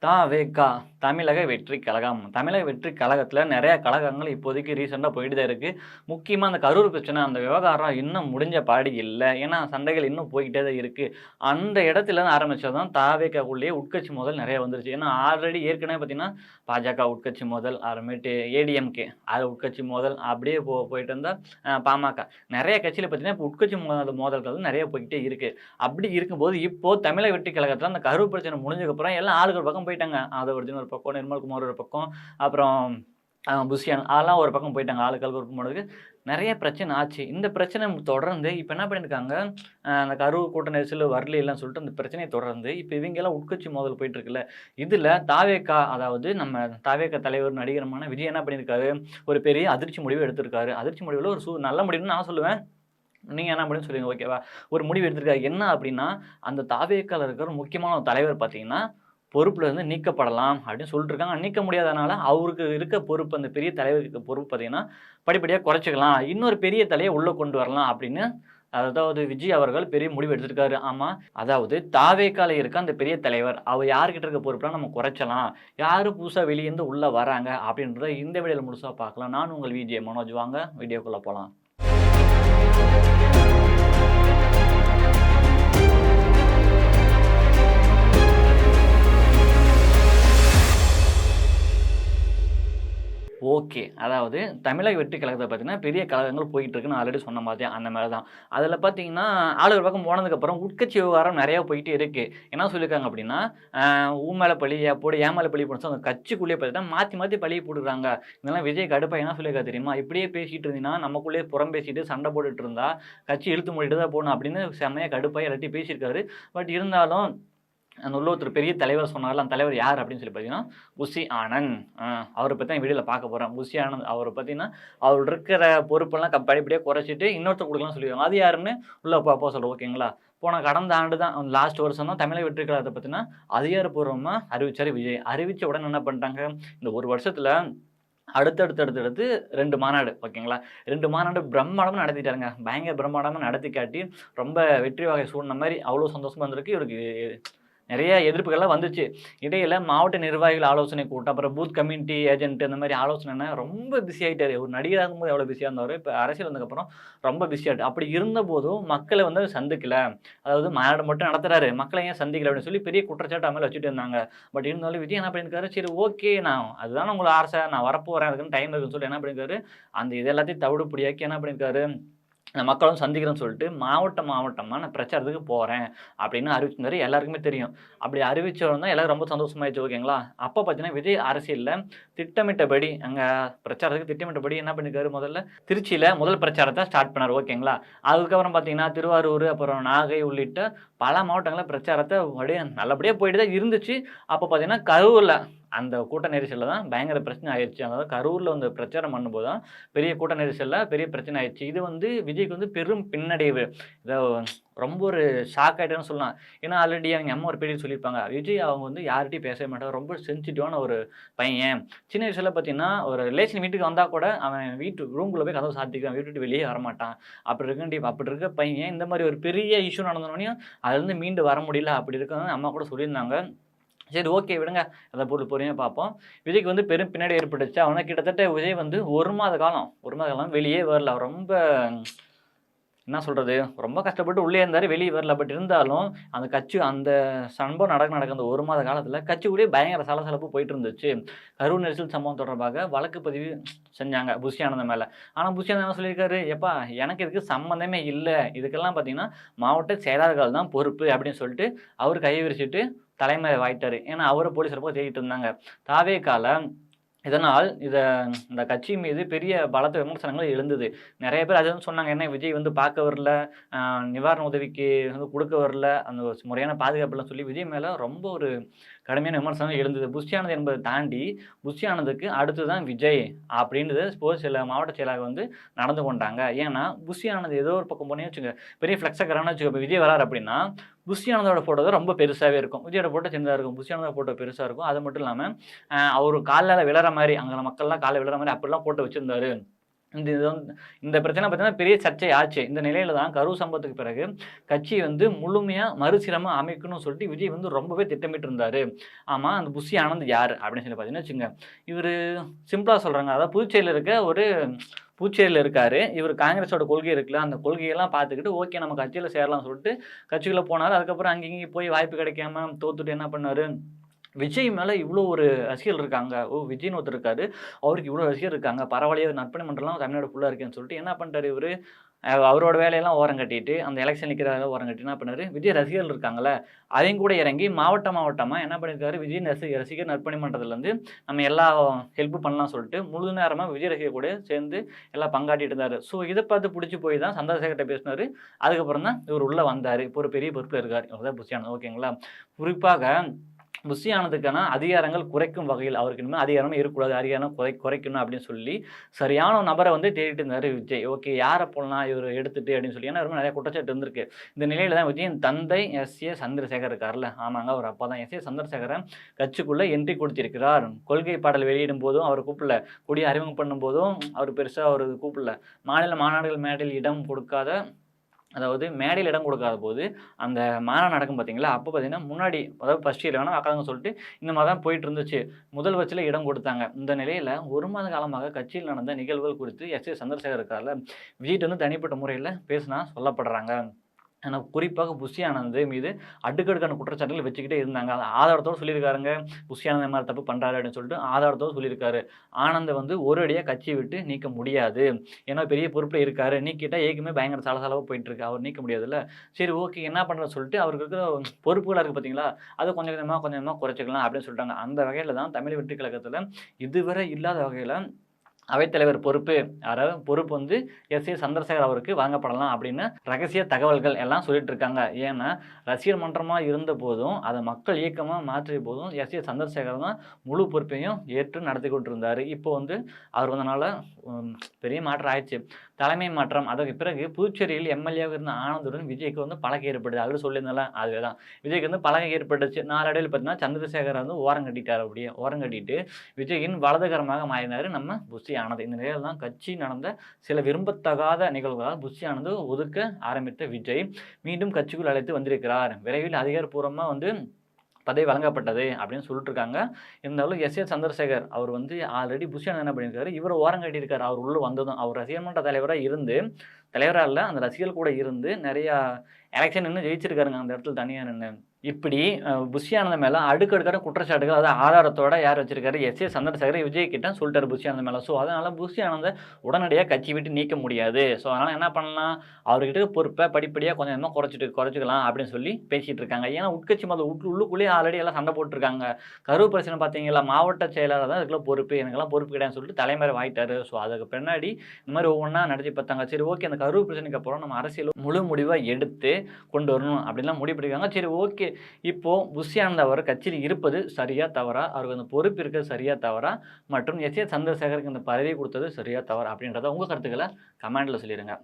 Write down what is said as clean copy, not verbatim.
த.வே.க. தமிழக வெற்றிக் கழகம். தமிழக வெற்றிக் கழகத்தில நெறைய கழகங்கள் இப்போதைக்கு ரீசென்ட்டா போயிட்டு தான் இருக்கு. முக்கியமா அந்த கரூர் பிரச்சனை, அந்த விவகாரம் இன்னும் முடிஞ்ச பாடு இல்ல. ஏன்னா, சண்டைகள் இன்னும் போய்க்கிட்டே தான் இருக்கு. அந்த இடத்துல ஆரம்பிச்சது தான் த.வே.க.க்குள்ளேயே உட்கட்சி மோதல் நெறைய வந்துருச்சு. ஏன்னா, ஆல்ரெடி ஏற்கனவே பார்த்தீங்கன்னா, பாஜக உட்கட்சி மோதல், அப்புறமேட்டு ஏடிஎம்கே அது உட்கட்சி மோதல், அப்படியே போயிட்டு இருந்தா பாமக. நெறைய கட்சியில பார்த்தீங்கன்னா, இப்போ உட்கட்சி மோதல்கள் நெறைய போய்க்கிட்டே இருக்கு. அப்படி இருக்கும்போது, இப்போ தமிழக வெற்றிக் கழகத்தில அந்த கரூர் பிரச்சனை முடிஞ்சதுக்கப்புறம் எல்லாம் ஆளுக்கு ஒரு பக்கம் போயிட்டாங்க. ஆதவர்ஜுன் ஒரு பக்கம், நிர்மல்குமார் ஒரு பக்கம், அப்புறம் புஷ்யான் அதெல்லாம் ஒரு பக்கம் போயிட்டாங்க. ஆளுக்கு ஒரு போனதுக்கு நெறைய பிரச்சனை ஆச்சு. இந்த பிரச்சனை தொடர்ந்து இப்ப என்ன பண்ணியிருக்காங்க, அந்த கரூர் கூட்ட நெரிசல் வரலைலாம் சொல்லிட்டு அந்த பிரச்சனைய தொடர்ந்து இப்ப இவங்கலாம் உட்கட்சி மோதல் போயிட்டு இருக்குல்ல. இதுல த.வே.க. அதாவது நம்ம த.வே.க. தலைவர் நடிகருமான விஜய் என்ன பண்ணியிருக்காரு, ஒரு பெரிய அதிர்ச்சி முடிவு எடுத்திருக்காரு. அதிர்ச்சி முடிவுல ஒரு நல்ல முடிவுன்னு நான் சொல்லுவேன். நீங்க என்ன முடிவுன்னு சொல்லுங்க ஓகேவா? ஒரு முடிவு எடுத்திருக்காரு. என்ன அப்டின்னா, அந்த த.வே.க.ல இருக்கிற முக்கியமான ஒரு தலைவர் பார்த்தீங்கன்னா, பொறுப்புல இருந்து நீக்கப்படலாம் அப்படின்னு சொல்லிட்டுருக்காங்க. நீக்க முடியாதனால அவருக்கு இருக்க பொறுப்பு, அந்த பெரிய தலைவருக்கு இருக்க பொறுப்பு பார்த்தீங்கன்னா, படிப்படியா குறைச்சுக்கலாம். இன்னொரு பெரிய தலைய உள்ள கொண்டு வரலாம் அப்படின்னு, அதாவது விஜய் அவர்கள் பெரிய முடிவு எடுத்திருக்காரு. ஆமா, அதாவது த.வே.க.ல இருக்க அந்த பெரிய தலைவர், அவர் யார்கிட்ட இருக்க பொறுப்புலாம் நம்ம குறைச்சலாம். யாரு புதுசா வெளியேருந்து உள்ள வராங்க அப்படின்றத இந்த வீடியோல முழுசா பார்க்கலாம். நான் உங்கள் விஜே மனோஜ். வாங்க வீடியோக்குள்ள போலாம். ஓகே. அதாவது தமிழக வெற்றி கழகத்த பார்த்தீங்கன்னா, பெரிய கழகங்கள் போயிட்டு இருக்குன்னு நான் ஆல்ரெடி சொன்ன மாதிரி அந்த மாரி தான். அதில பார்த்தீங்கன்னா, ஆளு ஒரு பக்கம் போனதுக்கப்புறம் உட்கட்சி விவகாரம் நெறையா போயிட்டே இருக்கு. என்ன சொல்லியிருக்காங்க அப்டின்னா, உன் மேல பழி போடு, என் மேல பழி போடுன்னு அந்த கட்சிக்குள்ளேயே பார்த்தீங்கன்னா, மாத்தி மாத்தி பழிய போட்டுக்கிறாங்க. இதெல்லாம் விஜய் கடுப்பா என்ன சொல்லியிருக்காரு தெரியுமா? இப்படியே பேசிட்டு இருந்தீன்னா, நமக்குள்ளேயே புறம் பேசிட்டு சண்டை போட்டுட்டு இருந்தா, கட்சி இழுத்து மூடிட்டு தான் போணும் அப்படின்னு செம்மையா கடுப்பாயி எல்லாத்தையும் பேசியிருக்காரு. பட் இருந்தாலும் அந்த உள்ள ஒருத்தர் பெரிய தலைவர் சொன்னார்ல, அந்த தலைவர் யார் அப்படின்னு சொல்லி பார்த்தீங்கன்னா, புஷி ஆனந்த். அவர பத்தி தான் வீடியோல பார்க்க போறோம். புஷி ஆனந்த் அவர பார்த்தீங்கன்னா, அவர் இருக்கிற பொறுப்பெல்லாம் படிப்படியா குறைச்சிட்டு இன்னொருத்தர் குடுக்கலாம்னு சொல்லிருக்காங்க. அது யாருன்னு உள்ள போ சொல்றேன் ஓகேங்களா? போன கடந்த ஆண்டு தான் லாஸ்ட் வருஷம் தான் தமிழக வெற்றி கழகத்த பார்த்தீங்கன்னா, அதிகாரப்பூர்வமா அறிவிச்சாரு விஜய். அறிவிச்ச உடனே என்ன பண்ணிட்டாங்க, இந்த 1 வருஷத்துல அடுத்தடுத்து 2 மாநாடு ஓகேங்களா? 2 மாநாடு பிரம்மாண்டமா நடத்திட்டாருங்க. பயங்கர பிரம்மாண்டமா நடத்தி காட்டி, ரொம்ப வெற்றி வாகை சூடுன மாரி அவ்வளோ சந்தோஷமா இருந்திருக்கு. இவருக்கு நெறைய எதிர்ப்புகள்லாம் வந்துச்சு. இடையில மாவட்ட நிர்வாகிகள் ஆலோசனை கூட்டம், அப்புறம் பூத் கம்யூனிட்டி ஏஜென்ட் அந்த மாரி ஆலோசனைன்னா ரொம்ப பிஸி ஆயிட்டாரு. ஒரு நடிகரா இருக்கும்போது எவ்வளோ பிஸியா இருந்தாரோ, இப்ப அரசியல் வந்ததுக்கப்புறம் ரொம்ப பிஸி ஆயிட்டாரு. அப்படி இருந்தபோதும் மக்களை வந்து சந்திக்கல. அதாவது மாநாடு மட்டும் நடத்துறாரு. மக்களை ஏன் சந்திக்கல அப்படின்னு சொல்லி பெரிய குற்றச்சாட்டு அவன் மேல வச்சுட்டு இருந்தாங்க. பட் இருந்தாலும் விஜய் என்ன பண்ணியிருக்காரு, சரி ஓகே நான் அதுதானே உங்கள ஆசை, நான் வரப்போறேன். அதுக்குன்னு டைம் இருக்குன்னு சொல்லி என்ன பண்ணியிருக்காரு, அந்த இது எல்லாத்தையும் தவிடுபொடியாக்கி என்ன பண்ணியிருக்காரு, நான் மக்கள வந்து சந்திக்கிறேன்னு சொல்லிட்டு மாவட்டமா நான் பிரச்சாரத்துக்கு போறேன் அப்படின்னு அறிவிச்சிருந்தாரு. எல்லாருக்குமே தெரியும். அப்படி அறிவிச்ச உடனே எல்லாரும் ரொம்ப சந்தோஷமாயிருச்சு ஓகேங்களா? அப்ப பார்த்தீங்கன்னா, விஜய் அரசியல்ல திட்டமிட்டபடி அங்க பிரச்சாரத்துக்கு திட்டமிட்டபடி என்ன பண்ணிருக்காரு முதல்ல, திருச்சியில முதல் பிரச்சாரத்த ஸ்டார்ட் பண்ணாரு ஓகேங்களா? அதுக்கப்புறம் பார்த்தீங்கன்னா, திருவாரூர், அப்புறம் நாகை உள்ளிட்ட பல மாவட்டங்கள்ல பிரச்சாரத்த அப்படியே நல்லபடியா போயிட்டு தான் இருந்துச்சு. அப்ப பார்த்தீங்கன்னா, கரூர்ல அந்த கூட்ட நெரிசல்ல தான் பயங்கர பிரச்சனை ஆயிருச்சு. அதாவது கரூர்ல வந்து பிரச்சாரம் பண்ணும்போது தான் பெரிய கூட்ட நெரிசல்ல பெரிய பிரச்சனை ஆயிருச்சு. இது வந்து விஜய்க்கு வந்து பெரும் பின்னடைவு. இத ரொம்ப ஒரு ஷாக் ஆயிட்டேன்னு சொல்லலாம். ஏன்னா ஆல்ரெடி அவங்க அம்மா ஒரு பேட்டியில சொல்லியிருப்பாங்க. விஜய் அவங்க வந்து யார்ட்டயும் பேசவே மாட்டாரு. ரொம்ப சென்சிட்டிவான ஒரு பையன். சின்ன வயசுல பார்த்தீங்கன்னா, ஒரு ரிலேஷன் வீட்டுக்கு வந்தா கூட அவன் வீட்டு ரூம்குள்ள போய் கதவ சாத்திக்குவான். வீட்ட விட்டு வெளியே வரமாட்டான். அப்படி இருக்க பையன் இந்த மாரி ஒரு பெரிய இஷ்யூ நடந்தோனயும் அதுலருந்து மீண்டு வர முடியல. அப்படி இருக்கன்னு அம்மா கூட சொல்லியிருந்தாங்க. சரி ஓகே விடுங்க. அத பொறுமையா பார்ப்போம். விஜய்க்கு வந்து பெரும் பின்னடைவு ஏற்பட்டுச்சு. அவன கிட்டத்தட்ட விஜய் வந்து 1 மாத காலம் வெளியே வரல. ரொம்ப என்ன சொல்றது? ரொம்ப கஷ்டப்பட்டு உள்ளே இருந்தாரு. வெளிய வரல. பட் இருந்தாலும், அந்த கட்சி அந்த சம்பவம் நடக்க அந்த 1 மாத காலத்தில கட்சிக்குள்ளேயே பயங்கர சலசலப்பு போயிட்டு இருந்துச்சு. கரூர் நெரிசல் சம்பவம் தொடர்பாக வழக்கு பதிவு செஞ்சாங்க புஷி ஆனந்த் மேல. ஆனா புஷி ஆனந்த் என்ன சொல்லியிருக்காரு, "எப்பா எனக்கு இதுக்கு சம்மந்தமே இல்ல. இதுக்கெல்லாம் பார்த்தீங்கன்னா, மாவட்ட செயலாளர்கள் தான் பொறுப்பு" அப்படின்னு சொல்லிட்டு அவரு கைய விரிச்சுட்டு தலைமறைவாயிட்டாரு. ஏன்னா, அவர போலீஸ் ரொம்ப தேடிட்டு இருந்தாங்க. தாவேகால இதனால் இந்த கட்சி மீது பெரிய பலத்த விமர்சனங்கள் எழுந்தது. நெறைய பேர் அத வந்து சொன்னாங்க. என்ன விஜய் வந்து பார்க்க வரல, அ நிவாரண உதவிக்கு வந்து குடுக்க வரல, அந்த முறையான பாதுகாப்புலாம் சொல்லி விஜய் மேல ரொம்ப ஒரு கடுமையான விமர்சனம் எழுந்தது. புஷி ஆனந்த் என்பதை தாண்டி, புஷி ஆனந்துக்கு அடுத்து தான் விஜய் அப்படின்றது சில மாவட்ட செயலாளர்கள் வந்து நடந்து கொண்டாங்க. ஏன்னா, புஷி ஆனந்த் ஏதோ ஒரு பக்கம் போனீங்கன்னு வச்சுக்கோங்க, பெரிய ஃப்ளெக்ஸ தராங்கன்னு வச்சுக்கோ, இப்ப விஜய் வராரு அப்படின்னா, புஷி ஆனந்தோட ஃபோட்டோ தான் ரொம்ப பெருசாவே இருக்கும். விஜயோட ஃபோட்டோ சின்னதா இருக்கும். புஷி ஆனந்தோட ஃபோட்டோ பெருசா இருக்கும். அது மட்டும் இல்லாம, அவரு கால்ல விழற மாரி, அங்க மக்கள்லாம் கால்ல விழற மாரி அப்படிலாம் போட்டு வச்சிருந்தாரு. இந்த பிரச்சனை பார்த்தீங்கன்னா பெரிய சர்ச்சை ஆச்சு. இந்த நிலையில தான் கரூர் சம்பவத்துக்கு பிறகு கட்சி மழுமையா மறுசீரமைப்பு அமைக்கணும்னு சொல்லிட்டு விஜய் ரொம்பவே திட்டமிட்டு இருந்தாரு. ஆமா, அந்த புஷி ஆனந்த் யாரு அப்படின்னு சொல்லி பார்த்தீங்கன்னா வச்சுக்கங்க. இவரு சிம்பிளா சொல்றாங்க. அதாவது புதுச்சேரியில இருக்காரு. இவர் காங்கிரஸோட கொள்கை இருக்குல்ல, அந்த கொள்கையெல்லாம் பார்த்துக்கிட்டு ஓகே நம்ம கட்சியில சேரலாம்னு சொல்லிட்டு கட்சிக்குள்ள போனாரு. அதுக்கப்புறம் அங்க இங்கேயும் போய் வாய்ப்பு கிடைக்காம தோத்துட்டு என்ன பண்ணாரு, விஜய் மேல இவ்ளோ ஒரு ரசிகர்கள் இருக்காங்க. விஜய்ன்னு ஒருத்தர் இருக்காரு. அவருக்கு இவ்ளோ ரசிகர் இருக்காங்க. பரவாயில்லையே நற்பணி மன்றம்லாம் தமிழ்நாடு ஃபுல்லா இருக்கேன்னு சொல்லிட்டு என்ன பண்ணிட்டாரு இவரு, அவரோட வேலையெல்லாம் ஓரங்கட்டிட்டு, அந்த எலக்ஷன் நிக்கிறத ஓரங்கட்டி என்ன பண்ணாரு, விஜய் ரசிகர்கள் இருக்காங்கல்ல, அவங்க கூட இறங்கி மாவட்டமா என்ன பண்ணியிருக்காரு, விஜய் ரசிகர் நற்பணி மன்றத்துலேருந்து நம்ம எல்லா ஹெல்ப் பண்ணலாம்னு சொல்லிட்டு முழு நேரமா விஜய் ரசிகர் கூட சேர்ந்து எல்லாம் பங்காட்டிட்டு இருந்தாரு. ஸோ இதை பார்த்து பிடிச்சி போய் தான் சந்திரசேகர்கிட்ட பேசினாரு. அதுக்கப்புறம் தான் இவர் உள்ள வந்தாரு. இப்போ ஒரு பெரிய பொறுப்புல இருக்காரு. இவர் தான் புஷி ஆனந்த். ஓகேங்களா. குறிப்பாக புஷி ஆனதுக்கான அதிகாரங்கள் குறைக்கும் வகையில் அவருக்கு இனிமேல் அதிகாரமே இருக்கக்கூடாது, அதிகாரம் குறைக்கணும் அப்படின்னு சொல்லி சரியான நபரை தேடிட்டு இருந்தார் விஜய். ஓகே, யாரை போடலாம் இவர் எடுத்துட்டு அப்படின்னு சொல்லி, ஏன்னா ரொம்ப நிறைய குற்றச்சாட்டு இருந்திருக்கு. இந்த நிலையில தான் விஜயின் தந்தை எஸ்.ஏ. சந்திரசேகர் இருக்கார்ல, ஆமாங்க, அவர் அப்பா தான் எஸ்.ஏ. சந்திரசேகரை கட்சிக்குள்ள என்ட்ரி கொடுத்திருக்கிறார். கொள்கை பாடல் வெளியிடும் போதும் அவர் கூப்பிடல, கொடியை அறிமுகம் பண்ணும் போதும் அவர் பெருசாக அவர் கூப்பிடல. மாநில மாநாடுகள் மேடையில் இடம் கொடுக்காத, அதாவது மேடையில் இடம் கொடுக்காத போது அந்த மாநாடு நடக்கும் பார்த்தீங்களா, அப்போ பார்த்தீங்கன்னா முன்னாடி, அதாவது ஃபர்ஸ்ட் இயர் வேணால் உட்காந்துங்க சொல்லிட்டு இந்த மாதிரி தான் போயிட்டு இருந்துச்சு. முதல் வச்சில் இடம் கொடுத்தாங்க. இந்த நிலையில் 1 மாத காலமாக கட்சியில் நடந்த நிகழ்வுகள் குறித்து எஸ்.ஏ. சந்திரசேகர் இருக்கார்ல, விஜய்கிட்ட தனிப்பட்ட முறையில் பேசினா சொல்லப்படுறாங்க. ஆனால் குறிப்பாக புஷி ஆனந்த் மீது அடுக்கடுக்கான குற்றச்சாட்டுகள் வச்சுக்கிட்டே இருந்தாங்க. அதை ஆதாரத்தோடு சொல்லியிருக்காருங்க. புஷி ஆனந்த் மாதிரி தப்பு பண்ணுறாரு அப்படின்னு சொல்லிட்டு ஆதாரத்தோடு சொல்லியிருக்காரு. ஆனந்தை ஒரு அடியாக கட்சியை விட்டு நீக்க முடியாது, ஏன்னா பெரிய பொறுப்பில் இருக்காரு. நீக்கிட்டால் ஏற்கனவே பயங்கர சலசலவாக போயிட்டு இருக்கு, அவர் நீக்க முடியாதுல்ல. சரி ஓகே, என்ன பண்ணுறது சொல்லிட்டு அவருக்கு இருக்கிற பொறுப்புகளாக இருக்குது பார்த்தீங்களா, அதை கொஞ்சம் கொஞ்சமாக குறைச்சிக்கலாம் அப்படின்னு சொல்லிட்டாங்க. அந்த வகையில் தான் தமிழ் வெற்றி கழகத்தில் இதுவரை இல்லாத வகையில் அவைத்தலைவர் பொறுப்பு, அதாவது பொறுப்பு எஸ்.ஏ. சந்திரசேகர் அவருக்கு வழங்கப்படலாம் அப்படின்னு ரகசிய தகவல்கள் எல்லாம் சொல்லிட்டு இருக்காங்க. ஏன்னா ரசிகர் மன்றமாக இருந்த போதும் அதை மக்கள் இயக்கமாக மாற்றிய போதும் எஸ்.ஏ. சந்திரசேகர் தான் முழு பொறுப்பையும் ஏற்று நடத்தி கொண்டு இருந்தார். இப்போ அவர் வந்தனால பெரிய மாற்றம் ஆயிடுச்சு, தலைமை மாற்றம். அதற்கு பிறகு புதுச்சேரியில் எம்எல்ஏவாக இருந்த ஆனந்துடன் விஜய்க்கு பழக்கம் ஏற்படுது. அதில் சொல்லியிருந்தால அதுதான் விஜய்க்கு பழக்கம் ஏற்பட்டுச்சு. நாளடைவில் பார்த்தீங்கன்னா சந்திரசேகர் ஓரம் கட்டிட்டார். அப்படியே ஓரம் கட்டிட்டு விஜயின் வலதுகரமாக மாறினார் நம்ம புஷி ஆனந்த். இந்த நிலையில் தான் கட்சி நடந்த சில விரும்பத்தகாத நிகழ்வுகளால் புஷி ஆனந்த் ஒதுக்க ஆரம்பித்த விஜய் மீண்டும் கட்சிக்குள் அழைத்து வந்திருக்கிறார். விரைவில் அதிகாரப்பூர்வமாக பதவி வழங்கப்பட்டது அப்படின்னு சொல்லிட்டு இருக்காங்க. இருந்தாலும் எஸ்.ஏ. சந்திரசேகர் அவர் ஆல்ரெடி புஷி ஆனந்த் என்ன பண்ணியிருக்காரு, இவர் ஓரம் கட்டியிருக்காரு. அவர் உள்ள வந்ததும் அவர் ரசிகர் மன்ற தலைவராக இல்லை, அந்த ரசிகர்கள் கூட இருந்து நிறையா எலெக்ஷன் நின்று ஜெயிச்சிருக்காருங்க அந்த இடத்துல தனியாக நின்று. இப்படி புஷி ஆனந்த் மேலே அடுக்கடுக்கான குற்றச்சாட்டுகள், அதாவது ஆதாரத்தோட யார் வச்சிருக்காரு, எஸ்.ஏ. சந்திரசேகர் விஜய் கிட்ட சொல்லிட்டாரு புஷி ஆனந்த் மேலே. ஸோ அதனால் புஷி ஆனந்தை உடனடியாக கட்சி விட்டு நீக்க முடியாது. ஸோ அதனால் என்ன பண்ணலாம், அவர்கிட்ட பொறுப்பை படிப்படியாக கொஞ்சமாக குறைச்சிக்கலாம் அப்படின்னு சொல்லி பேசிகிட்டு இருக்காங்க. ஏன்னா உட்கட்சி உள்ளுக்குள்ளேயே ஆல்ரெடி எல்லாம் சண்டை போட்டுருக்காங்க. கரூர் பிரச்சனை பார்த்தீங்களா, மாவட்ட செயலாளர் தான் இதுக்குள்ள பொறுப்பு, எனக்கெல்லாம் பொறுப்பு கிடையாதுன்னு சொல்லிட்டு தலைமுறை வாங்கிட்டாரு. ஸோ அதுக்கு பின்னாடி இந்த மாதிரி ஒவ்வொன்றா நடத்தி பார்த்தாங்க. சரி ஓகே, அந்த கரூர் பிரச்சனைக்கு அப்புறம் நம்ம அரசியல் முழு முடிவாக எடுத்து கொண்டு வரணும் அப்படின்லாம் முடிவு பண்ணியிருக்காங்க. சரி ஓகே, இப்போ புஷி ஆனந்த் அவர் கட்சியில் இருப்பது சரியா தவறா, அவருக்கு அந்த பொறுப்பு இருக்கிறது சரியா தவறா, மற்றும் எஸ்.ஏ. சந்திரசேகருக்கு இந்த பதவி கொடுத்தது சரியா தவறா அப்படின்றத உங்கள் கருத்துக்களை கமெண்ட்ல சொல்லிடுங்க.